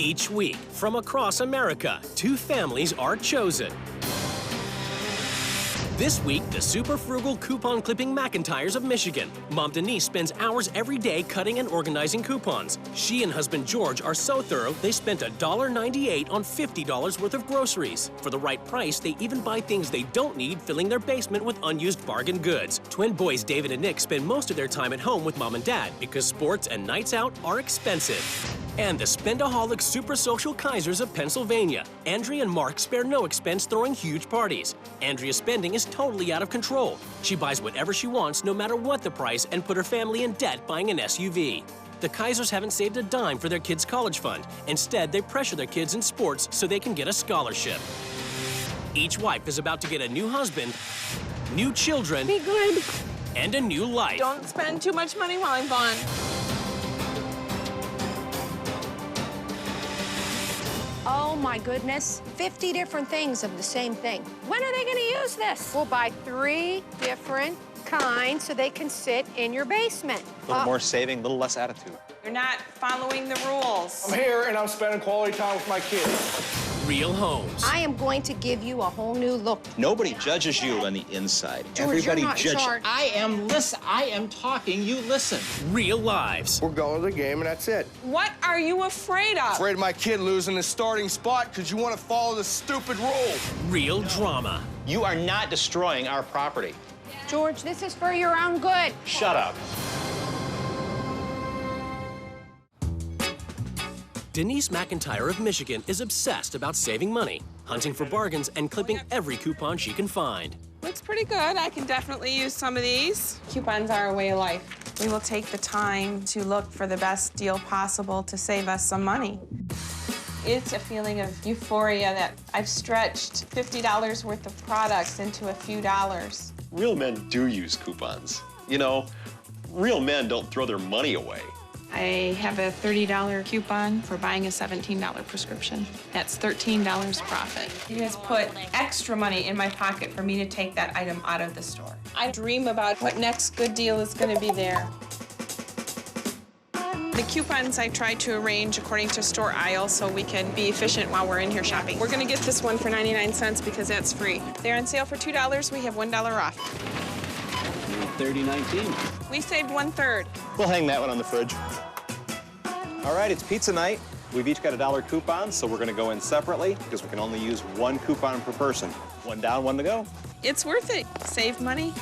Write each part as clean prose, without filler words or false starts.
Each week, from across America, 2 families are chosen. This week, the super frugal coupon clipping McIntyres of Michigan. Mom Denise spends hours every day cutting and organizing coupons. She and husband George are so thorough, they spent $1.98 on $50 worth of groceries. For the right price, they even buy things they don't need, filling their basement with unused bargain goods. Twin boys David and Nick spend most of their time at home with Mom and Dad because sports and nights out are expensive. And the Spendaholic super social CRAZIES of Pennsylvania. Andrea and Mark spare no expense throwing huge parties. Andrea's spending is totally out of control. She buys whatever she wants, no matter what the price, and put her family in debt buying an SUV. The CRAZIES haven't saved a dime for their kids' college fund. Instead, they pressure their kids in sports so they can get a scholarship. Each wife is about to get a new husband, new children, be good, and a new life. Don't spend too much money while I'm gone. Oh my goodness, 50 different things of the same thing. When are they gonna use this? We'll buy 3 different kinds so they can sit in your basement. A little more saving, a little less attitude. You're not following the rules. I'm here and I'm spending quality time with my kids. Real homes. I am going to give you a whole new look. Nobody judges you on the inside. George, Everybody you're not in judges. charge. I am talking, you listen. Real lives. We're going to the game and that's it. What are you afraid of? Afraid of my kid losing his starting spot because you want to follow the stupid rule. Real drama. You are not destroying our property. George, this is for your own good. Shut up. Denise McIntyre of Michigan is obsessed about saving money, hunting for bargains and clipping every coupon she can find. Looks pretty good. I can definitely use some of these. Coupons are a way of life. We will take the time to look for the best deal possible to save us some money. It's a feeling of euphoria that I've stretched $50 worth of products into a few dollars. Real men do use coupons. You know, real men don't throw their money away. I have a $30 coupon for buying a $17 prescription. That's $13 profit. It has put extra money in my pocket for me to take that item out of the store. I dream about what next good deal is going to be there. The coupons I try to arrange according to store aisle so we can be efficient while we're in here shopping. We're going to get this one for 99 cents because that's free. They're on sale for $2. We have $1 off. 30.19. We saved 1/3. We'll hang that one on the fridge. All right, it's pizza night. We've each got a $1 coupon, so we're gonna go in separately because we can only use 1 coupon per person. 1 down, 1 to go. It's worth it. Save money.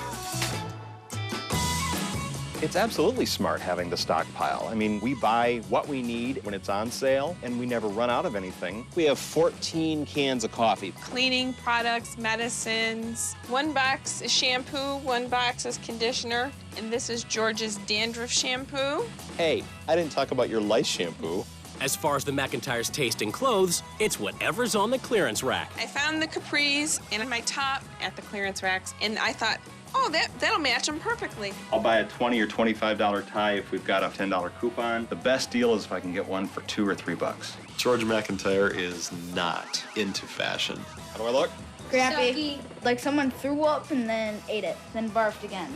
It's absolutely smart having the stockpile. I mean, we buy what we need when it's on sale, and we never run out of anything. We have 14 cans of coffee. Cleaning products, medicines. 1 box is shampoo, 1 box is conditioner, and this is George's dandruff shampoo. Hey, I didn't talk about your lice shampoo. As far as the McIntyres' taste in clothes, it's whatever's on the clearance rack. I found the capris and my top at the clearance racks, and I thought, oh, that'll match them perfectly. I'll buy a $20 or $25 tie if we've got a $10 coupon. The best deal is if I can get one for $2 or $3. George McIntyre is not into fashion. How do I look? Crappy. Like someone threw up and then ate it, then barfed again.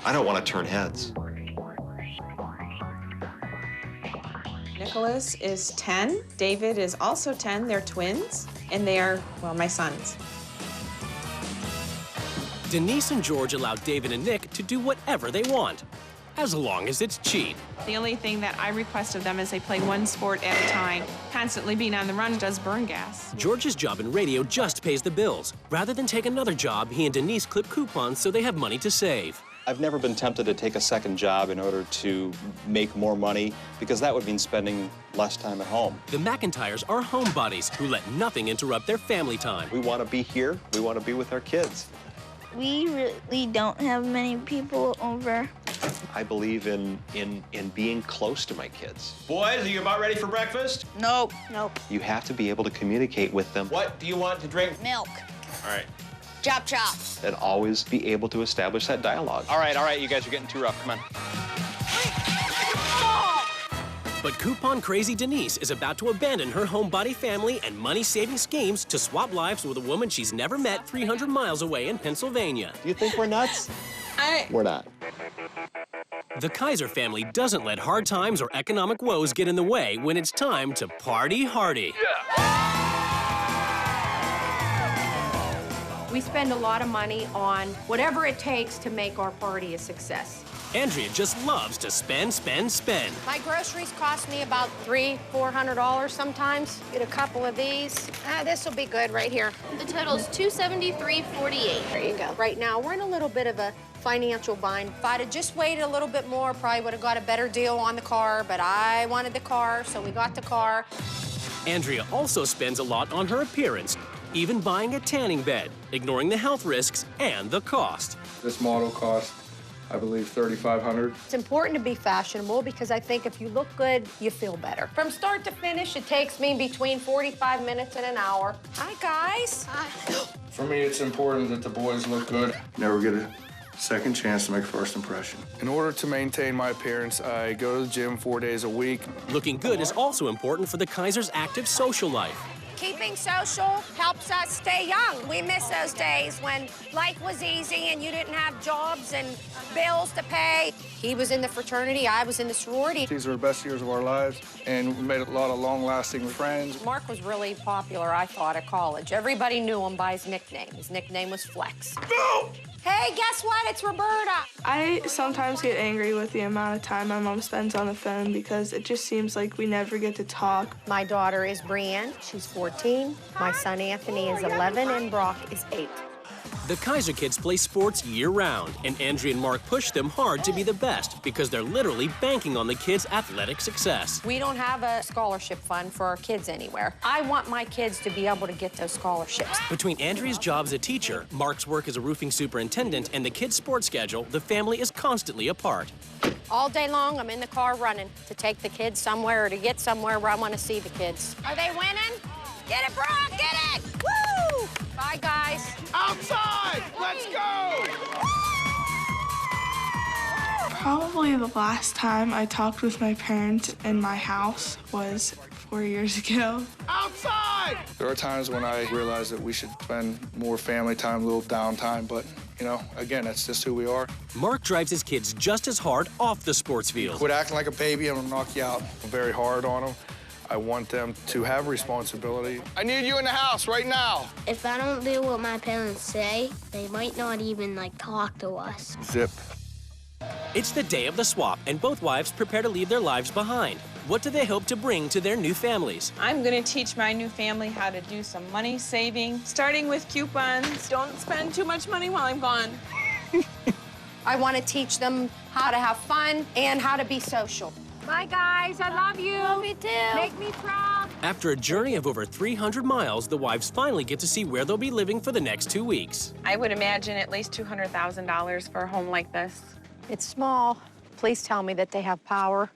I don't want to turn heads. Nicholas is 10. David is also 10. They're twins, and they are, well, my sons. Denise and George allow David and Nick to do whatever they want, as long as it's cheap. The only thing that I request of them is they play 1 sport at a time. Constantly being on the run does burn gas. George's job in radio just pays the bills. Rather than take another job, he and Denise clip coupons so they have money to save. I've never been tempted to take a second job in order to make more money because that would mean spending less time at home. The McIntyres are homebodies who let nothing interrupt their family time. We want to be here. We want to be with our kids. We really don't have many people over. I believe in being close to my kids. Boys, are you about ready for breakfast? Nope. You have to be able to communicate with them. What do you want to drink? Milk. All right. Chop chop. And always be able to establish that dialogue. All right, you guys are getting too rough. Come on. But coupon crazy Denise is about to abandon her homebody family and money-saving schemes to swap lives with a woman she's never met 300 miles away in Pennsylvania. Do you think we're nuts? We're not. The Kaiser family doesn't let hard times or economic woes get in the way when it's time to party hardy. We spend a lot of money on whatever it takes to make our party a success. Andrea just loves to spend, spend, spend. My groceries cost me about $300-400 sometimes. Get a couple of these. This will be good right here. The total is $273.48. There you go. Right now, we're in a little bit of a financial bind. If I'd have just waited a little bit more, probably would have got a better deal on the car, but I wanted the car, so we got the car. Andrea also spends a lot on her appearance, even buying a tanning bed, ignoring the health risks and the cost. This model cost, I believe, $3,500. It's important to be fashionable because I think if you look good, you feel better. From start to finish, it takes me between 45 minutes and an hour. Hi, guys. Hi. For me, it's important that the boys look good. Never get a second chance to make first impression. In order to maintain my appearance, I go to the gym 4 days a week. Looking good is also important for the Kaiser's active social life. Keeping social helps us stay young. We miss those days when life was easy and you didn't have jobs and bills to pay. He was in the fraternity, I was in the sorority. These were the best years of our lives, and we made a lot of long-lasting friends. Mark was really popular, I thought, at college. Everybody knew him by his nickname. His nickname was Flex. No! Hey, guess what? It's Roberta. I sometimes get angry with the amount of time my mom spends on the phone because it just seems like we never get to talk. My daughter is Brienne. She's 14. My son Anthony is 11, and Brock is 8. The Kaiser kids play sports year-round, and Andrea and Mark push them hard to be the best because they're literally banking on the kids' athletic success. We don't have a scholarship fund for our kids anywhere. I want my kids to be able to get those scholarships. Between Andrea's job as a teacher, Mark's work as a roofing superintendent, and the kids' sports schedule, the family is constantly apart. All day long, I'm in the car running to take the kids somewhere or to get somewhere where I want to see the kids. Are they winning? Get it, Brock, get it! Woo! Bye, guys. Outside! Let's go! Probably the last time I talked with my parents in my house was 4 years ago. Outside! There are times when I realize that we should spend more family time, a little downtime, but, you know, again, that's just who we are. Mark drives his kids just as hard off the sports field. Quit acting like a baby, I'm gonna knock you out. I'm very hard on them. I want them to have responsibility. I need you in the house right now. If I don't do what my parents say, they might not even, talk to us. Zip. It's the day of the swap, and both wives prepare to leave their lives behind. What do they hope to bring to their new families? I'm gonna teach my new family how to do some money saving, starting with coupons. Don't spend too much money while I'm gone. I want to teach them how to have fun and how to be social. Bye, guys. I love you. Love you, too. Make me proud. After a journey of over 300 miles, the wives finally get to see where they'll be living for the next 2 weeks. I would imagine at least $200,000 for a home like this. It's small. Please tell me that they have power.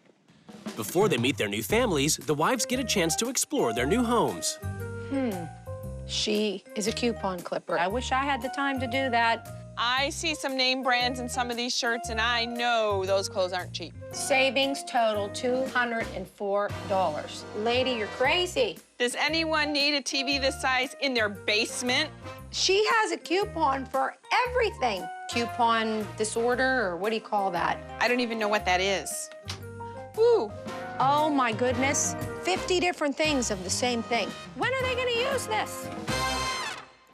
Before they meet their new families, the wives get a chance to explore their new homes. She is a coupon clipper. I wish I had the time to do that. I see some name brands in some of these shirts, and I know those clothes aren't cheap. Savings total $204. Lady, you're crazy. Does anyone need a TV this size in their basement? She has a coupon for everything. Coupon disorder, or what do you call that? I don't even know what that is. Woo! Oh my goodness, 50 different things of the same thing. When are they gonna use this?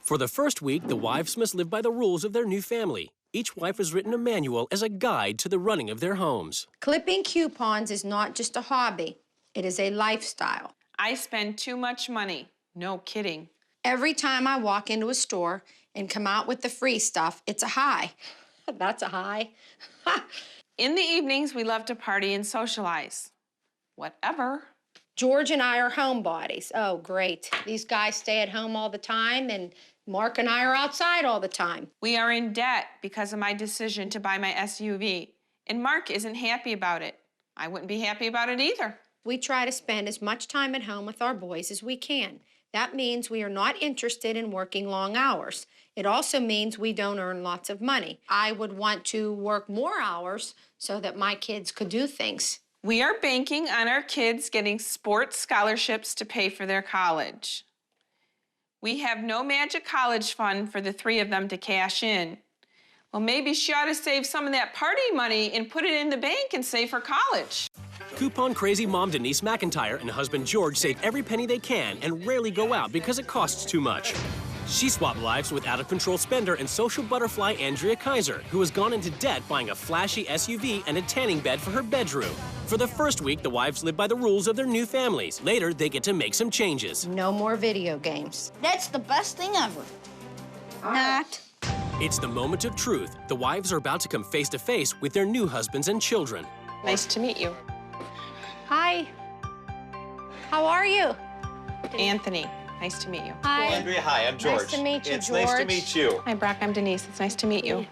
For the first week, the wives must live by the rules of their new family. Each wife has written a manual as a guide to the running of their homes. Clipping coupons is not just a hobby, it is a lifestyle. I spend too much money. No kidding. Every time I walk into a store and come out with the free stuff, it's a high. That's a high. In the evenings, we love to party and socialize. Whatever. George and I are homebodies. Oh, great. These guys stay at home all the time, and Mark and I are outside all the time. We are in debt because of my decision to buy my SUV, and Mark isn't happy about it. I wouldn't be happy about it either. We try to spend as much time at home with our boys as we can. That means we are not interested in working long hours. It also means we don't earn lots of money. I would want to work more hours so that my kids could do things. We are banking on our kids getting sports scholarships to pay for their college. We have no magic college fund for the three of them to cash in. Well, maybe she ought to save some of that party money and put it in the bank and save for college. Coupon crazy mom Denise McIntyre and husband George save every penny they can and rarely go out because it costs too much. She swapped lives with out-of-control spender and social butterfly Andrea Kaiser, who has gone into debt buying a flashy SUV and a tanning bed for her bedroom. For the first week, the wives live by the rules of their new families. Later, they get to make some changes. No more video games. That's the best thing ever. Not. It's the moment of truth. The wives are about to come face-to-face with their new husbands and children. Nice to meet you. Hi. How are you? Anthony, nice to meet you. Hi. Andrea, hi, I'm George. Nice to meet you, It's George. nice to meet you. Hi, Brock, I'm Denise. It's nice to meet you.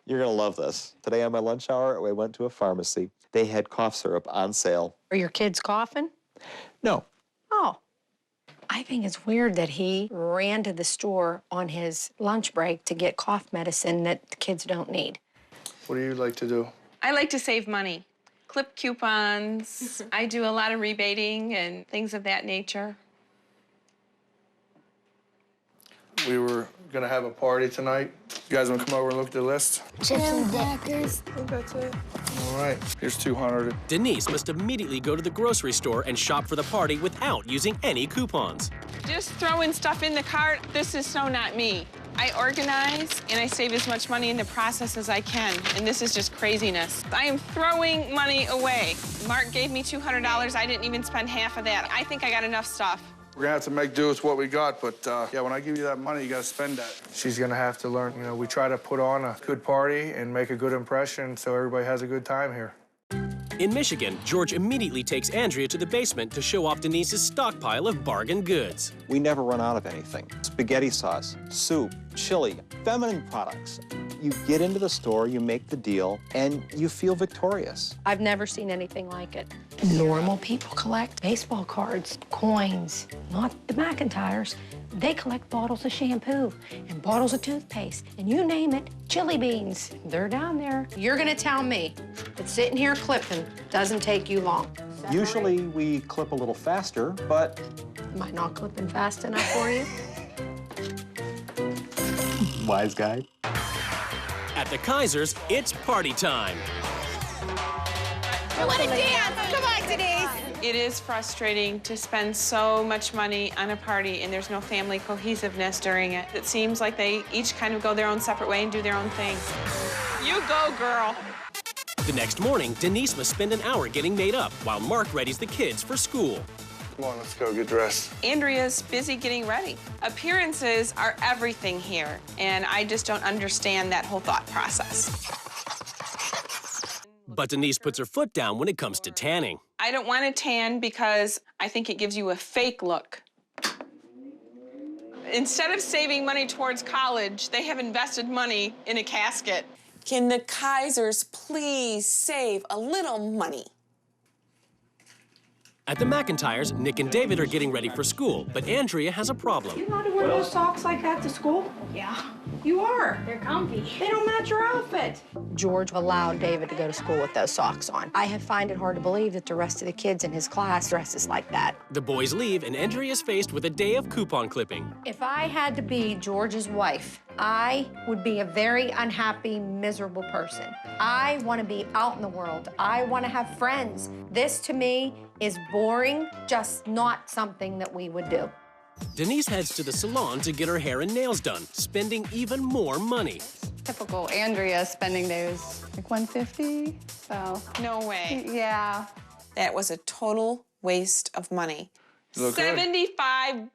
You're gonna love this. Today on my lunch hour, I went to a pharmacy. They had cough syrup on sale. Are your kids coughing? No. Oh. I think it's weird that he ran to the store on his lunch break to get cough medicine that the kids don't need. What do you like to do? I like to save money. Clip coupons. I do a lot of rebating and things of that nature. We were gonna have a party tonight. You guys wanna come over and look at the list? Chips and crackers. I think that's it. All right, here's 200. Denise must immediately go to the grocery store and shop for the party without using any coupons. Just throwing stuff in the cart, this is so not me. I organize and I save as much money in the process as I can, and this is just craziness. I am throwing money away. Mark gave me $200, I didn't even spend half of that. I think I got enough stuff. We're gonna have to make do with what we got, but yeah, when I give you that money, you gotta spend that. She's gonna have to learn. You know, we try to put on a good party and make a good impression so everybody has a good time here. In Michigan, George immediately takes Andrea to the basement to show off Denise's stockpile of bargain goods. We never run out of anything. Spaghetti sauce, soup, chili, feminine products. You get into the store, you make the deal, and you feel victorious. I've never seen anything like it. Normal people collect baseball cards, coins, not the McIntyres. They collect bottles of shampoo and bottles of toothpaste, and you name it, chili beans. They're down there. You're gonna tell me that sitting here clipping doesn't take you long. Usually we clip a little faster, but Am I not clipping fast enough for you? wise guy. At the Kaisers, it's party time. What a dance! Come on, Denise! It is frustrating to spend so much money on a party and there's no family cohesiveness during it. It seems like they each kind of go their own separate way and do their own thing. You go, girl. The next morning, Denise must spend an hour getting made up while Mark readies the kids for school. Come on, let's go get dressed. Andrea's busy getting ready. Appearances are everything here, and I just don't understand that whole thought process. But Denise puts her foot down when it comes to tanning. I don't want to tan because I think it gives you a fake look. Instead of saving money towards college, they have invested money in a casket. Can the Kaisers please save a little money? At the McIntyres, Nick and David are getting ready for school, but Andrea has a problem. You allowed to wear those socks like that to school? Yeah. You are. They're comfy. They don't match your outfit. George allowed David to go to school with those socks on. I find it hard to believe that the rest of the kids in his class dresses like that. The boys leave, and Andrea is faced with a day of coupon clipping. If I had to be George's wife, I would be a very unhappy, miserable person. I want to be out in the world. I want to have friends. This, to me, is boring, just not something that we would do. Denise heads to the salon to get her hair and nails done, spending even more money. Typical Andrea spending days, like $150, so. No way. Yeah. That was a total waste of money. $75.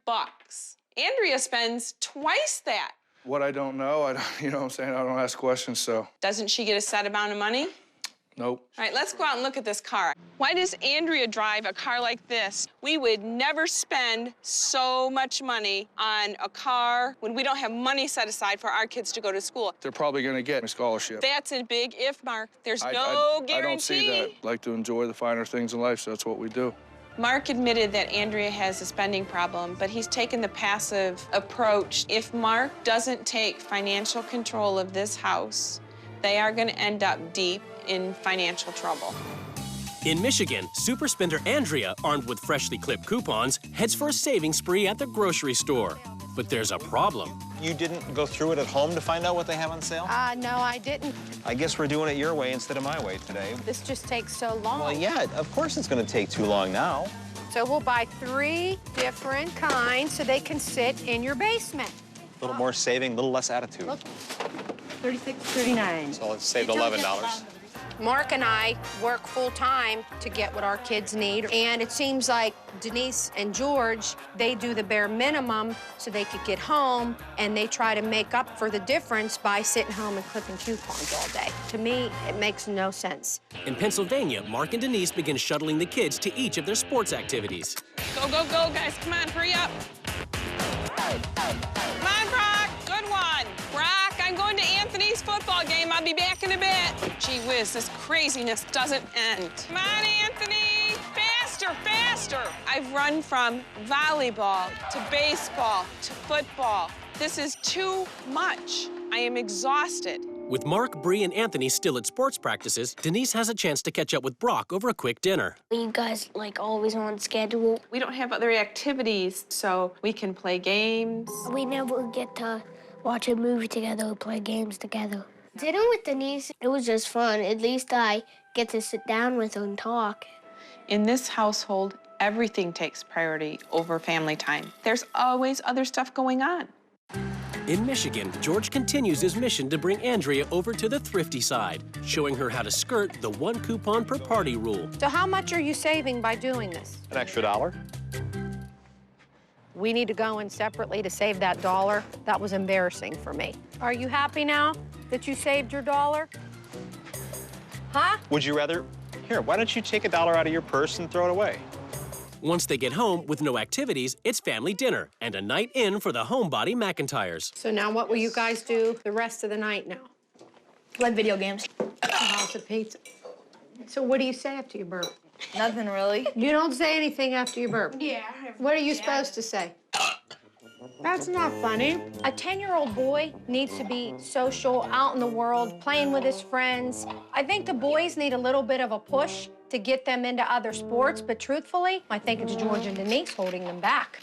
Andrea spends twice that. What I don't know, you know what I'm saying? I don't ask questions, so. Doesn't she get a set amount of money? Nope. All right, let's go out and look at this car. Why does Andrea drive a car like this? We would never spend so much money on a car when we don't have money set aside for our kids to go to school. They're probably gonna get a scholarship. That's a big if, Mark. There's no guarantee. I don't see that. I like to enjoy the finer things in life, so that's what we do. Mark admitted that Andrea has a spending problem, but he's taken the passive approach. If Mark doesn't take financial control of this house, they are going to end up deep in financial trouble. In Michigan, super spender Andrea, armed with freshly clipped coupons, heads for a saving spree at the grocery store. But there's a problem. You didn't go through it at home to find out what they have on sale? No, I didn't. I guess we're doing it your way instead of my way today. This just takes so long. Well, yeah, of course it's going to take too long now. So we'll buy 3 different kinds so they can sit in your basement. A little more saving, a little less attitude. Look, $36.39. So let's save $11. Mark and I work full-time to get what our kids need, and it seems like Denise and George, they do the bare minimum so they could get home, and they try to make up for the difference by sitting home and clipping coupons all day. To me, it makes no sense. In Pennsylvania, Mark and Denise begin shuttling the kids to each of their sports activities. Go, go, go, guys. Come on, hurry up. Come on, Brock. Good one. Brock, I'm going to Anthony's football game. I'll be back in a bit. Gee whiz, this craziness doesn't end. Come on, Anthony. Faster, faster. I've run from volleyball to baseball to football. This is too much. I am exhausted. With Mark, Bree, and Anthony still at sports practices, Denise has a chance to catch up with Brock over a quick dinner. Are you guys, like, always on schedule? We don't have other activities, so we can play games. We never get to watch a movie together or play games together. Dinner with Denise, it was just fun. At least I get to sit down with her and talk. In this household, everything takes priority over family time. There's always other stuff going on. In Michigan, George continues his mission to bring Andrea over to the thrifty side, showing her how to skirt the 1 coupon per party rule. So how much are you saving by doing this? An extra $1. We need to go in separately to save that $1. That was embarrassing for me. Are you happy now that you saved your $1? Huh? Would you rather? Here, why don't you take $1 out of your purse and throw it away? Once they get home with no activities, it's family dinner and a night in for the homebody McIntyres. So now what will you guys do the rest of the night now? Play video games. A house of pizza. So what do you say after you burp? Nothing really. You don't say anything after you burp? Yeah. What are you supposed to say? That's not funny. A 10-year-old boy needs to be social, out in the world, playing with his friends. I think the boys need a little bit of a push to get them into other sports, but truthfully, I think it's George and Denise holding them back.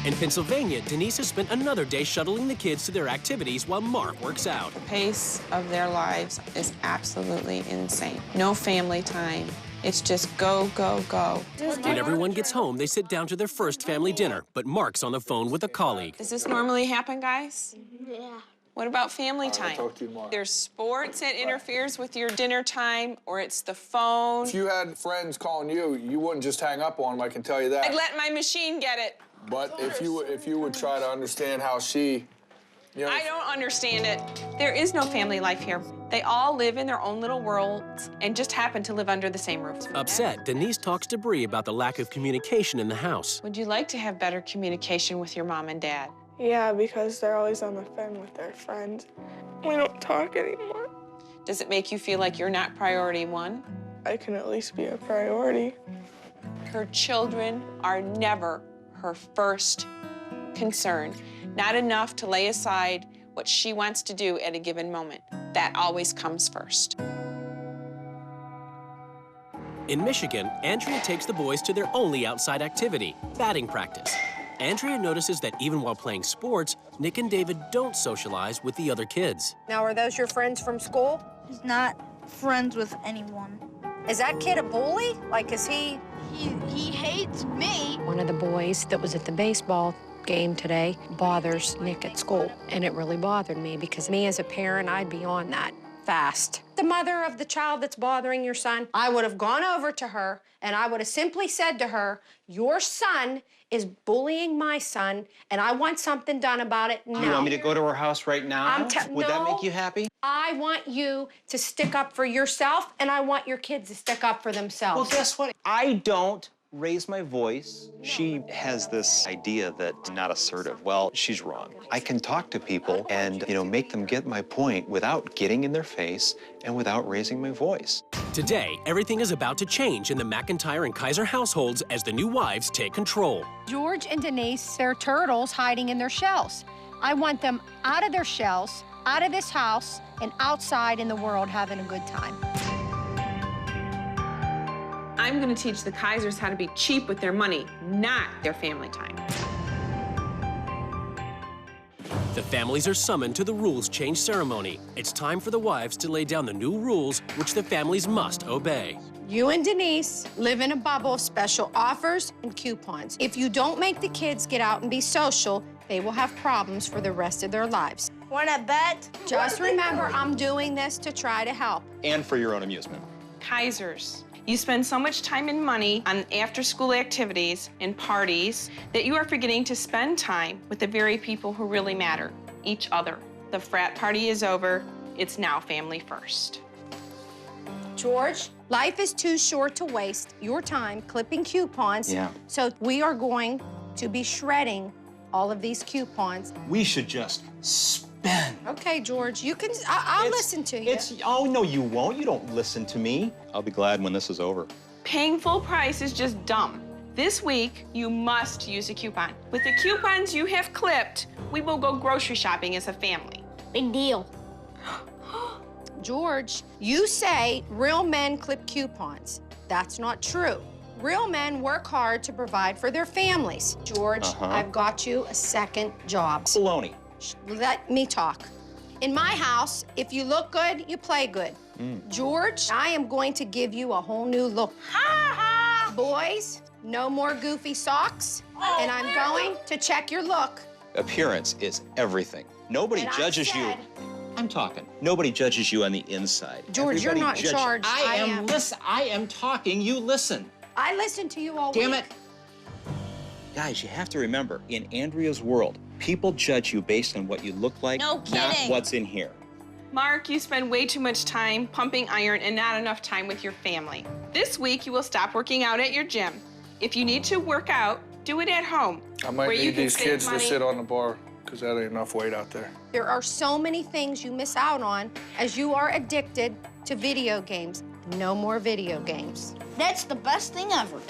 In Pennsylvania, Denise has spent another day shuttling the kids to their activities while Mark works out. The pace of their lives is absolutely insane. No family time. It's just go, go, go. When everyone gets home, they sit down to their first family dinner, but Mark's on the phone with a colleague. Does this normally happen, guys? Yeah. What about family time? Talk to you tomorrow. There's sports that interferes with your dinner time, or it's the phone. If you had friends calling you, you wouldn't just hang up on them, I can tell you that. I'd let my machine get it. But if you would try to understand how she, you know... I don't understand it. There is no family life here. They all live in their own little worlds and just happen to live under the same roof. Upset, Denise talks to Bree about the lack of communication in the house. Would you like to have better communication with your mom and dad? Yeah, because they're always on the phone with their friends. We don't talk anymore. Does it make you feel like you're not priority 1? I can at least be a priority. Her children are never her first concern. Not enough to lay aside what she wants to do at a given moment. That always comes first. In Michigan, Andrea takes the boys to their only outside activity, batting practice. Andrea notices that even while playing sports, Nick and David don't socialize with the other kids. Now, are those your friends from school? He's not friends with anyone. Is that kid a bully? Like, is he... He hates me. One of the boys that was at the baseball game today bothers Nick at school, and it really bothered me because me as a parent, I'd be on that fast. The mother of the child that's bothering your son, I would have gone over to her and I would have simply said to her, your son is bullying my son and I want something done about it now. You want me to go to her house right now? Would that make you happy? I want you to stick up for yourself and I want your kids to stick up for themselves. Well, guess what? I don't raise my voice. She has this idea that I'm not assertive. Well, she's wrong. I can talk to people and, make them get my point without getting in their face and without raising my voice. Today, everything is about to change in the McIntyre and Kaiser households as the new wives take control. George and Denise, they're turtles hiding in their shells. I want them out of their shells, out of this house, and outside in the world having a good time. I'm gonna teach the Kaisers how to be cheap with their money, not their family time. The families are summoned to the rules change ceremony. It's time for the wives to lay down the new rules, which the families must obey. You and Denise live in a bubble of special offers and coupons. If you don't make the kids get out and be social, they will have problems for the rest of their lives. Wanna bet? Just remember, I'm doing this to try to help. And for your own amusement. CRAZIES. You spend so much time and money on after-school activities and parties that you are forgetting to spend time with the very people who really matter, each other. The frat party is over. It's now family first. George, life is too short to waste your time clipping coupons. Yeah. So we are going to be shredding all of these coupons. We should just spend. Okay, George, you can, I'll listen to you. Oh, no, you won't. You don't listen to me. I'll be glad when this is over. Paying full price is just dumb. This week, you must use a coupon. With the coupons you have clipped, we will go grocery shopping as a family. Big deal. George, you say real men clip coupons. That's not true. Real men work hard to provide for their families. George, I've got you a second job. Baloney. Let me talk. In my house, if you look good, you play good. George, I am going to give you a whole new look. Boys, no more goofy socks, and I'm going to check your look. Appearance is everything. Nobody judges you. I'm talking. Nobody judges you on the inside. George, you're not in charge. I am talking. You listen. I listen to you all week. Damn it. Guys, you have to remember, in Andrea's world, people judge you based on what you look like, No not kidding. what's in here. Mark, you spend way too much time pumping iron and not enough time with your family. This week, you will stop working out at your gym. If you need to work out, do it at home. I might where you need can these save kids to money. sit on the bar, because that ain't enough weight out there. There are so many things you miss out on as you are addicted to video games. No more video games. That's the best thing ever.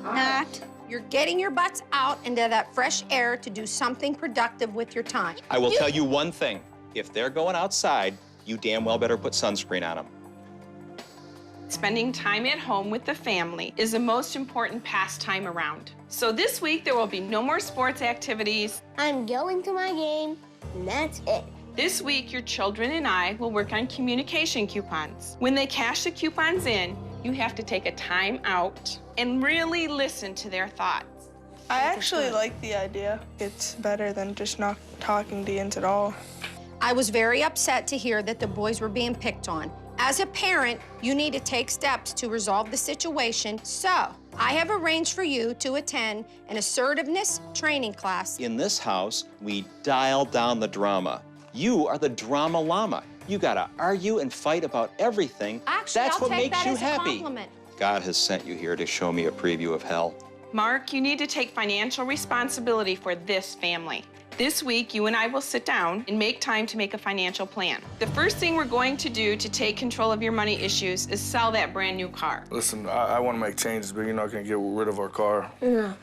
Not. You're getting your butts out into that fresh air to do something productive with your time. I will tell you one thing. If they're going outside, you damn well better put sunscreen on them. Spending time at home with the family is the most important pastime around. So this week, there will be no more sports activities. I'm going to my game, and that's it. This week, your children and I will work on communication coupons. When they cash the coupons in, you have to take a time out and really listen to their thoughts. I actually like the idea. It's better than just not talking to Ians at all. I was very upset to hear that the boys were being picked on. As a parent, you need to take steps to resolve the situation. So, I have arranged for you to attend an assertiveness training class. In this house, we dial down the drama. You are the drama llama. You gotta argue and fight about everything. Actually, That's I'll what take makes that you as a happy. compliment. God has sent you here to show me a preview of hell. Mark, you need to take financial responsibility for this family. This week, you and I will sit down and make time to make a financial plan. The first thing we're going to do to take control of your money issues is sell that brand new car. Listen, I want to make changes, but you're not going to get rid of our car. No.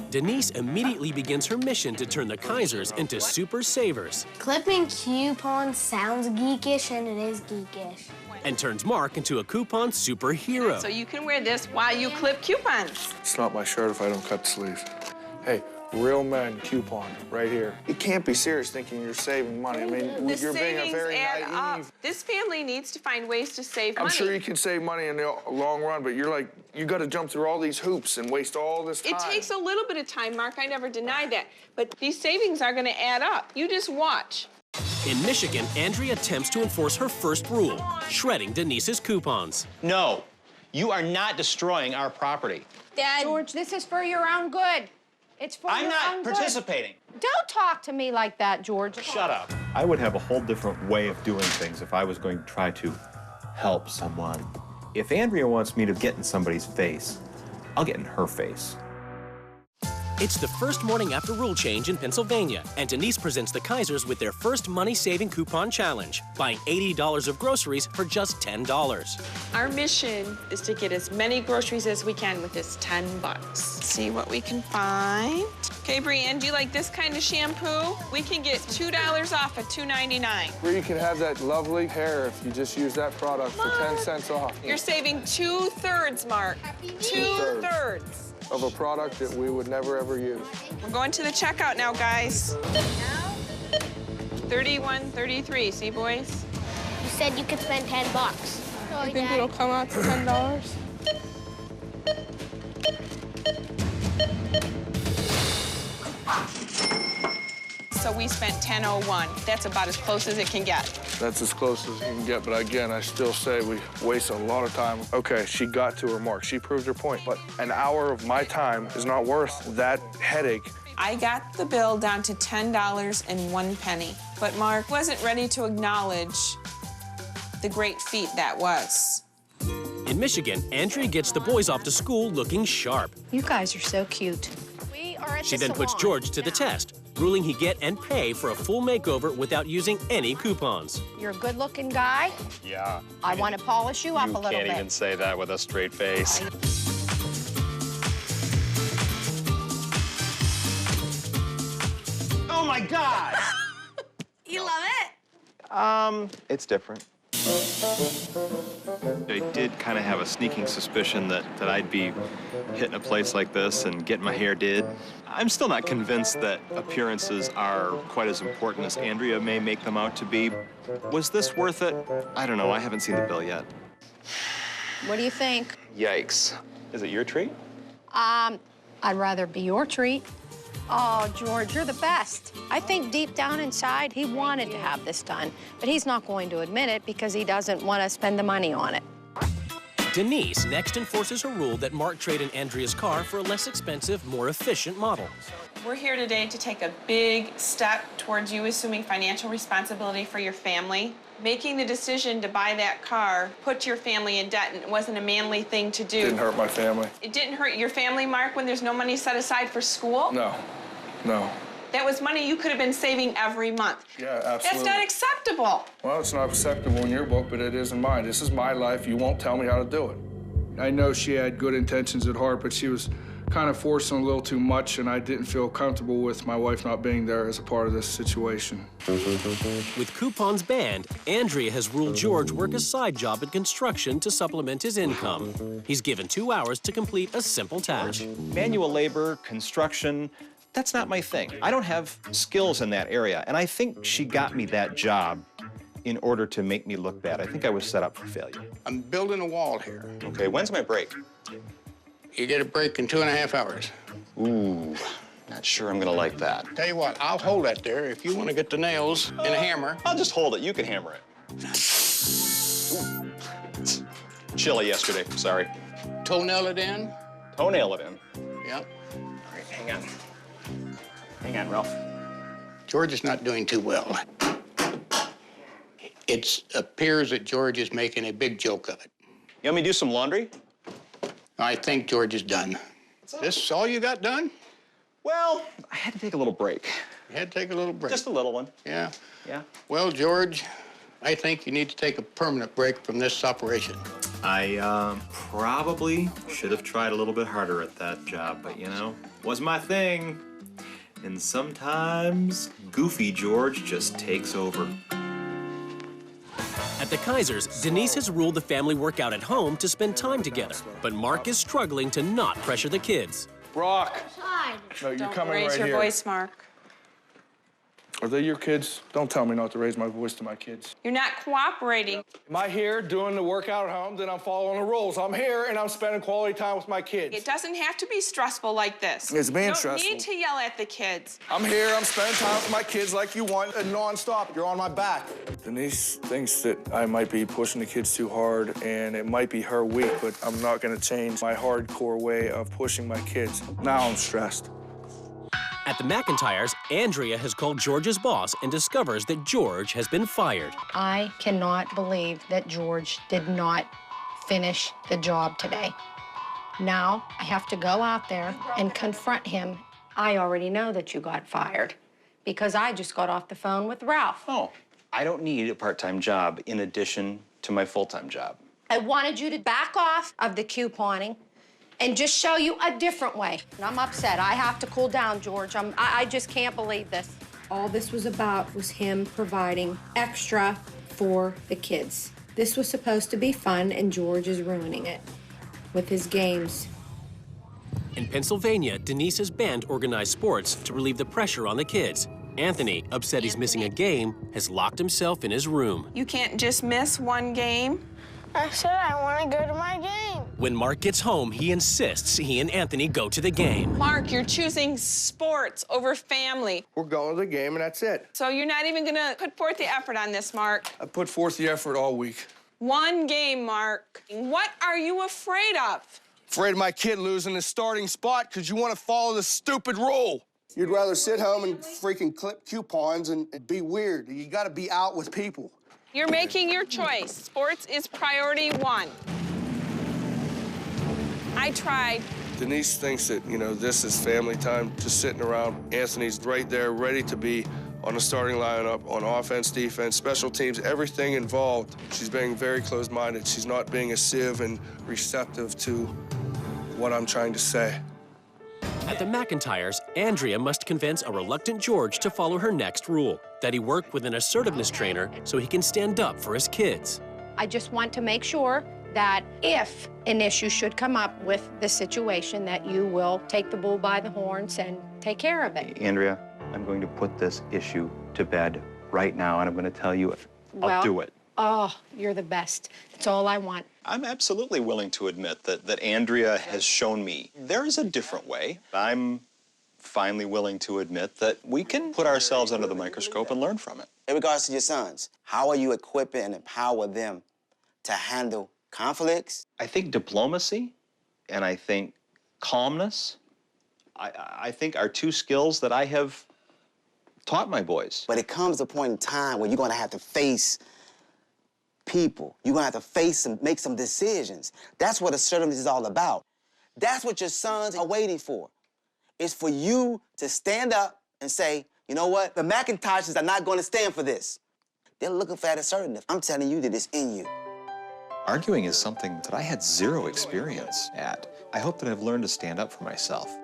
Denise immediately begins her mission to turn the CRAZIES into super savers Clipping coupons sounds geekish, and it is geekish. and turns Mark into a coupon superhero. So you can wear this while you clip coupons. It's not my shirt if I don't cut the sleeves. Hey, real men coupon right here. You can't be serious thinking you're saving money. I mean, The you're being a savings very add naive. up. This family needs to find ways to save I'm money. sure you can save money in the long run, but you're like, you got to jump through all these hoops and waste all this time. It takes a little bit of time, Mark. I never denied that. But these savings are going to add up. You just watch. In Michigan, Andrea attempts to enforce her first rule, shredding Denise's coupons. No, you are not destroying our property. Dad. George, this is for your own good. It's for I'm your not own participating. good. Don't talk to me like that, George. Shut up. I would have a whole different way of doing things if I was going to try to help someone. If Andrea wants me to get in somebody's face, I'll get in her face. It's the first morning after rule change in Pennsylvania, and Denise presents the CRAZIES with their first money-saving coupon challenge, buying $80 of groceries for just $10. Our mission is to get as many groceries as we can with this $10. See what we can find. Okay, Brianne, do you like this kind of shampoo? We can get $2 off at $2.99. Where you can have that lovely hair if you just use that product for 10 cents off. You're saving 2/3, Mark. 2/3. of a product that we would never, ever use. We're going to the checkout now, guys. 31.33. See, boys? You said you could spend $10. I think it'll come out to $10. So we spent $10.01. That's about as close as it can get. That's as close as you can get, but again, I still say we waste a lot of time. Okay, she got to her mark. She proved her point, but an hour of my time is not worth that headache. I got the bill down to $10.01, but Mark wasn't ready to acknowledge the great feat that was. In Michigan, Andrea gets the boys off to school looking sharp. You guys are so cute. She then puts George to the test, ruling he get and pay for a full makeover without using any coupons. You're a good-looking guy. Yeah. I want to polish you up a little bit. You can't even say that with a straight face. Oh, my God! You love it? It's different. I did kind of have a sneaking suspicion that I'd be hitting a place like this and getting my hair did. I'm still not convinced that appearances are quite as important as Andrea may make them out to be. Was this worth it? I don't know. I haven't seen the bill yet. What do you think? Yikes. Is it your treat? I'd rather be your treat. Oh, George, you're the best. I think deep down inside, he wanted to have this done, but he's not going to admit it because he doesn't want to spend the money on it. Denise next enforces her rule that Mark trade in Andrea's car for a less expensive, more efficient model. We're here today to take a big step towards you assuming financial responsibility for your family. Making the decision to buy that car put your family in debt, and it wasn't a manly thing to do. Didn't hurt my family. It didn't hurt your family, Mark, when there's no money set aside for school? No, no. That was money you could have been saving every month. Yeah, absolutely. That's not acceptable. Well, it's not acceptable in your book, but it is in mine. This is my life. You won't tell me how to do it. I know she had good intentions at heart, but she was kind of forcing a little too much, and I didn't feel comfortable with my wife not being there as a part of this situation. With coupons banned, Andrea has ruled George work a side job in construction to supplement his income. He's given 2 hours to complete a simple task. Manual labor, construction, that's not my thing. I don't have skills in that area, and I think she got me that job in order to make me look bad. I think I was set up for failure. I'm building a wall here. Okay, when's my break? You get a break in 2.5 hours. Ooh, not sure I'm gonna like that. Tell you what, I'll hold that there if you want to get the nails and a hammer. I'll just hold it. You can hammer it. Ooh. It's chilly yesterday, sorry. Toenail it in? Toenail it in? Yep. All right, hang on. Hang on, Ralph. George is not doing too well. It appears that George is making a big joke of it. You want me to do some laundry? I think George is done. This all you got done? Well, I had to take a little break. You had to take a little break. Just a little one. Yeah. Yeah. Well, George, I think you need to take a permanent break from this operation. I probably should have tried a little bit harder at that job, but you know, was my thing. And sometimes goofy George just takes over. At the Kaisers, Denise has ruled the family work out at home to spend time together, but Mark is struggling to not pressure the kids. Brock. No, you're Don't coming raise right your here. voice, Mark. Are they your kids? Don't tell me not to raise my voice to my kids. You're not cooperating. Am I here doing the workout at home? Then I'm following the rules. I'm here and I'm spending quality time with my kids. It doesn't have to be stressful like this. It's being you don't stressful. need to yell at the kids. I'm here, I'm spending time with my kids like you want, and nonstop. You're on my back. Denise thinks that I might be pushing the kids too hard, and it might be her week, but I'm not gonna change my hardcore way of pushing my kids. Now I'm stressed. At the McIntyres, Andrea has called George's boss and discovers that George has been fired. I cannot believe that George did not finish the job today. Now I have to go out there and confront him. I already know that you got fired because I just got off the phone with Ralph. Oh, I don't need a part-time job in addition to my full-time job. I wanted you to back off of the couponing and just show you a different way. And I'm upset. I have to cool down, George. I just can't believe this. All this was about was him providing extra for the kids. This was supposed to be fun, and George is ruining it with his games. In Pennsylvania, Denise has banned organized sports to relieve the pressure on the kids. Anthony, upset he's missing a game, has locked himself in his room. You can't just miss one game. I said I want to go to my game. When Mark gets home, he insists he and Anthony go to the game. Mark, you're choosing sports over family. We're going to the game, and that's it. So you're not even gonna put forth the effort on this, Mark. I put forth the effort all week. One game, Mark. What are you afraid of? Afraid of my kid losing his starting spot because you want to follow this stupid rule. You'd rather sit home and freaking clip coupons and be weird. You got to be out with people. You're making your choice. Sports is priority one. I tried. Denise thinks that, you know, this is family time, just sitting around. Anthony's right there, ready to be on the starting lineup, on offense, defense, special teams, everything involved. She's being very closed-minded. She's not being a sieve and receptive to what I'm trying to say. At the McIntyres, Andrea must convince a reluctant George to follow her next rule, that he work with an assertiveness trainer so he can stand up for his kids. I just want to make sure that if an issue should come up with the situation, that you will take the bull by the horns and take care of it. Andrea, I'm going to put this issue to bed right now, and I'm going to tell you I'll do it. Oh, you're the best. That's all I want. I'm absolutely willing to admit that Andrea has shown me there is a different way. I'm finally willing to admit that we can put ourselves under the microscope and learn from it. In regards to your sons, how are you equipping and empower them to handle conflicts? I think diplomacy and I think calmness, I think are two skills that I have taught my boys. But it comes a point in time where you're going to have to face people. You're going to have to face and make some decisions. That's what assertiveness is all about. That's what your sons are waiting for. It's for you to stand up and say, you know what? The McIntyres are not going to stand for this. They're looking for that assertiveness. I'm telling you that it's in you. Arguing is something that I had zero experience at. I hope that I've learned to stand up for myself.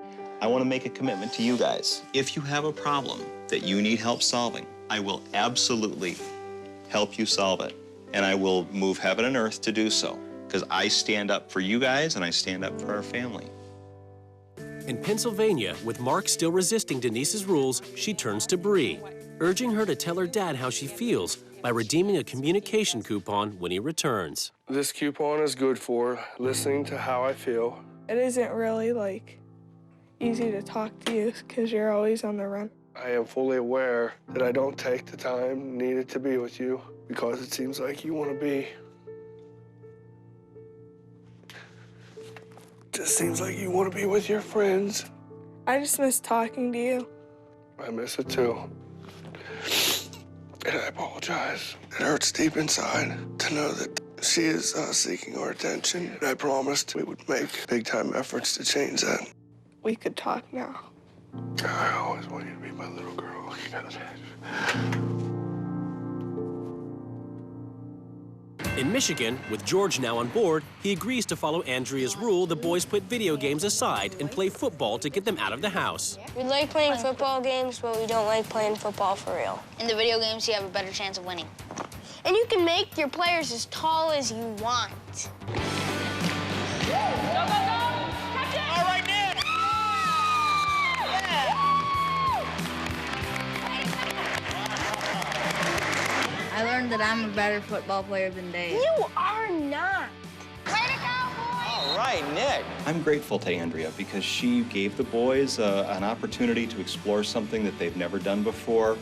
I want to make a commitment to you guys. If you have a problem that you need help solving, I will absolutely help you solve it. And I will move heaven and earth to do so, because I stand up for you guys and I stand up for our family. In Pennsylvania, with Mark still resisting Denise's rules, she turns to Bree, urging her to tell her dad how she feels by redeeming a communication coupon when he returns. This coupon is good for listening to how I feel. It isn't really, easy to talk to you because you're always on the run. I am fully aware that I don't take the time needed to be with you because it seems like you want to be. Just seems like you want to be with your friends. I just miss talking to you. I miss it too. And I apologize. It hurts deep inside to know that she is seeking our attention. And I promised we would make big-time efforts to change that. We could talk now. I always want you to be my little girl. You know that. In Michigan, with George now on board, he agrees to follow Andrea's rule the boys put video games aside and play football to get them out of the house. We like playing football games, but we don't like playing football for real. In the video games, you have a better chance of winning. And you can make your players as tall as you want. Go, go, go! Catch it! All right, Nick! I learned that I'm a better football player than Dave. You are not. Way to go, boys! All right, Nick. I'm grateful to Andrea because she gave the boys an opportunity to explore something that they've never done before.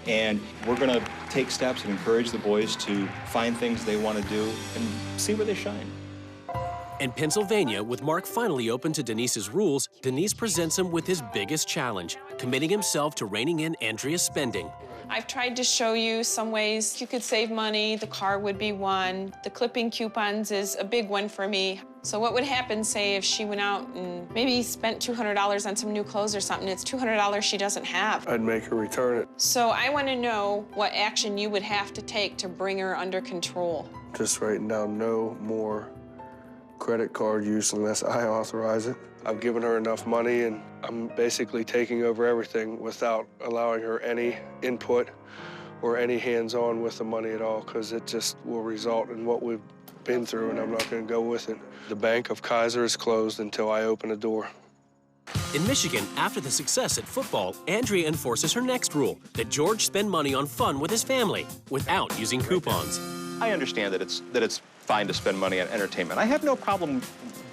And we're going to take steps and encourage the boys to find things they want to do and see where they shine. In Pennsylvania, with Mark finally open to Denise's rules, Denise presents him with his biggest challenge, committing himself to reining in Andrea's spending. I've tried to show you some ways you could save money. The car would be one. The clipping coupons is a big one for me. So what would happen, say, if she went out and maybe spent $200 on some new clothes or something? It's $200 she doesn't have. I'd make her return it. So I want to know what action you would have to take to bring her under control. Just writing down no more credit card use unless I authorize it. I've given her enough money, and I'm basically taking over everything without allowing her any input or any hands-on with the money at all, because it just will result in what we've been through, and I'm not going to go with it. The bank of Kaiser is closed until I open a door. In Michigan, after the success at football, Andrea enforces her next rule, that George spend money on fun with his family without using coupons. I understand that it's fine to spend money on entertainment. I have no problem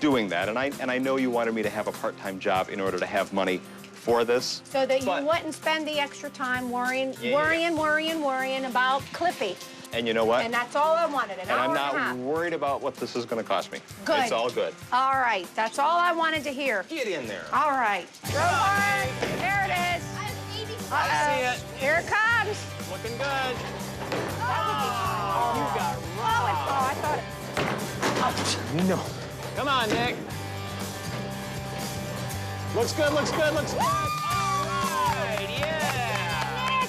doing that, and I know you wanted me to have a part-time job in order to have money for this. So that you wouldn't spend the extra time worrying about Clippy. And you know what? And that's all I wanted, an hour I'm and a half. not worried about what this is going to cost me. Good. It's all good. All right, that's all I wanted to hear. Get in there. All right. Go hard. There it is. I see it. Here it comes. Looking good. Oh, you got I thought it. No. Come on, Nick. Looks good, looks good, looks good. All right, yeah.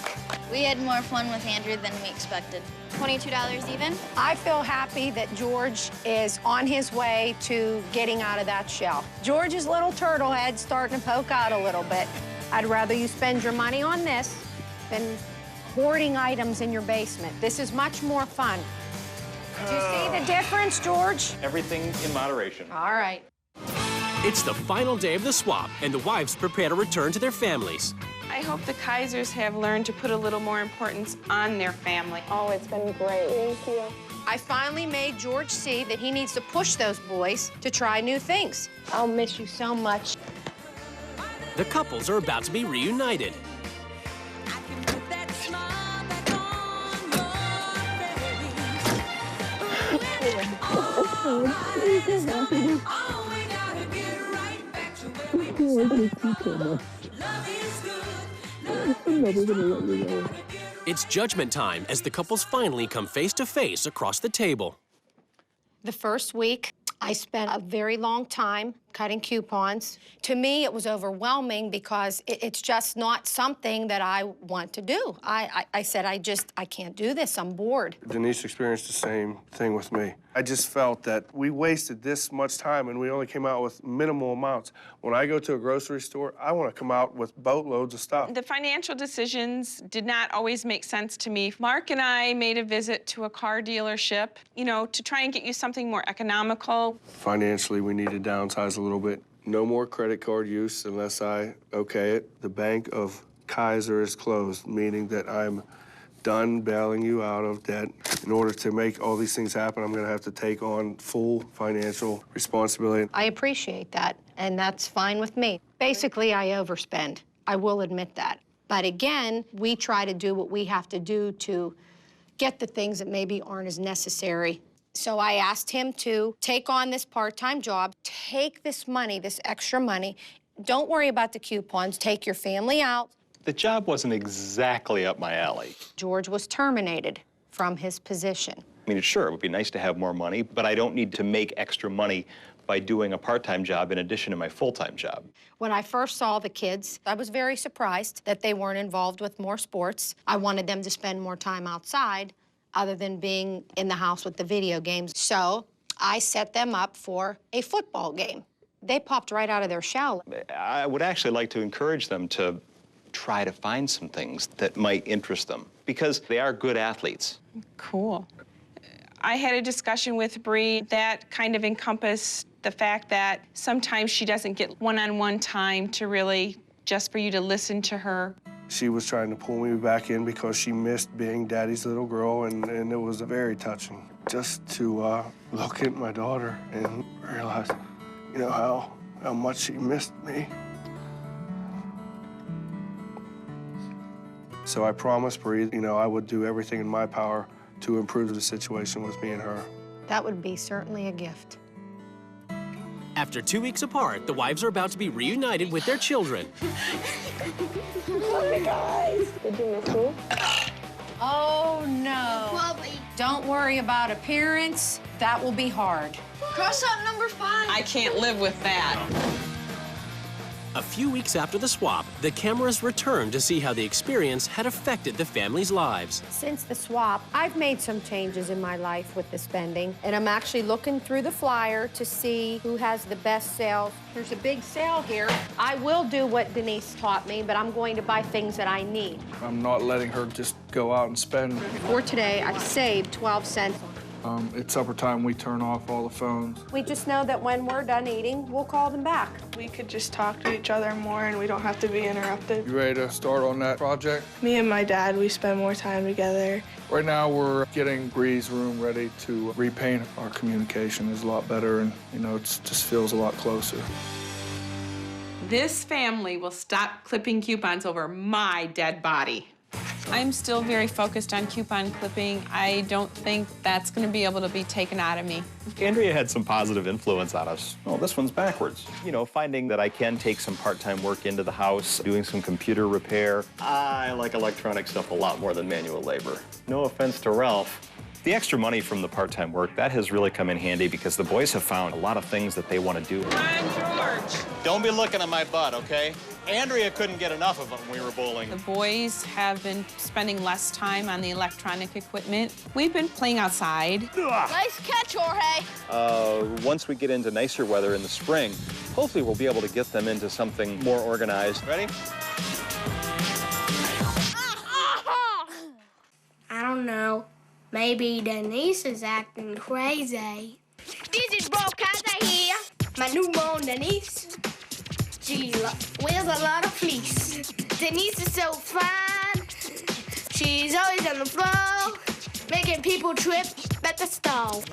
We had more fun with Andrew than we expected. $22 even. I feel happy that George is on his way to getting out of that shell. George's little turtle head's starting to poke out a little bit. I'd rather you spend your money on this than hoarding items in your basement. This is much more fun. Do you see the difference, George? Everything in moderation. All right. It's the final day of the swap, and the wives prepare to return to their families. I hope the Kaisers have learned to put a little more importance on their family. Oh, it's been great. Thank you. I finally made George see that he needs to push those boys to try new things. I'll miss you so much. The couples are about to be reunited. It's judgment time as the couples finally come face to face across the table. The first week, I spent a very long time cutting coupons. To me, it was overwhelming because it's just not something that I want to do. I said, I can't do this, I'm bored. Denise experienced the same thing with me. I just felt that we wasted this much time and we only came out with minimal amounts. When I go to a grocery store, I want to come out with boatloads of stuff. The financial decisions did not always make sense to me. Mark and I made a visit to a car dealership, you know, to try and get you something more economical. Financially, we need to downsize a little bit. No more credit card use unless I okay it. The Bank of Kaiser is closed, meaning that I'm done bailing you out of debt. In order to make all these things happen, I'm gonna have to take on full financial responsibility. I appreciate that, and that's fine with me. Basically, I overspend. I will admit that. But again, we try to do what we have to do to get the things that maybe aren't as necessary. So I asked him to take on this part-time job, take this money, this extra money. Don't worry about the coupons, take your family out. The job wasn't exactly up my alley. George was terminated from his position. I mean, sure, it would be nice to have more money, but I don't need to make extra money by doing a part-time job in addition to my full-time job. When I first saw the kids, I was very surprised that they weren't involved with more sports. I wanted them to spend more time outside other than being in the house with the video games. So I set them up for a football game. They popped right out of their shell. I would actually like to encourage them to try to find some things that might interest them because they are good athletes. Cool. I had a discussion with Bree that kind of encompassed the fact that sometimes she doesn't get one-on-one time to really just for you to listen to her. She was trying to pull me back in because she missed being Daddy's little girl, and it was very touching just to look at my daughter and realize, you know, how much she missed me. So I promised Bree, you know, I would do everything in my power to improve the situation with me and her. That would be certainly a gift. After 2 weeks apart, the wives are about to be reunited with their children. Hey, guys. Did you miss me? Oh, no. Don't worry about appearance. That will be hard. Cross out number 5. I can't live with that. A few weeks after the swap, the cameras returned to see how the experience had affected the family's lives. Since the swap, I've made some changes in my life with the spending, and I'm actually looking through the flyer to see who has the best sales. There's a big sale here. I will do what Denise taught me, but I'm going to buy things that I need. I'm not letting her just go out and spend. For today, I saved 12 cents. It's supper time, we turn off all the phones. We just know that when we're done eating, we'll call them back. We could just talk to each other more and we don't have to be interrupted. You ready to start on that project? Me and my dad, we spend more time together. Right now, we're getting Bree's room ready to repaint. Our communication is a lot better and, you know, it just feels a lot closer. This family will stop clipping coupons over my dead body. I'm still very focused on coupon clipping. I don't think that's going to be able to be taken out of me. Andrea had some positive influence on us. Oh, this one's backwards. You know, finding that I can take some part-time work into the house, doing some computer repair. I like electronic stuff a lot more than manual labor. No offense to Ralph. The extra money from the part-time work, that has really come in handy because the boys have found a lot of things that they want to do. Come on, George. Don't be looking at my butt, okay? Andrea couldn't get enough of it when we were bowling. The boys have been spending less time on the electronic equipment. We've been playing outside. Nice catch, Jorge. Once we get into nicer weather in the spring, hopefully we'll be able to get them into something more organized. Ready? I don't know. Maybe Denise is acting crazy. This is Broadcaster here. My new mom, Denise. She wears a lot of fleece. Denise is so fine. She's always on the floor, making people trip at the stall.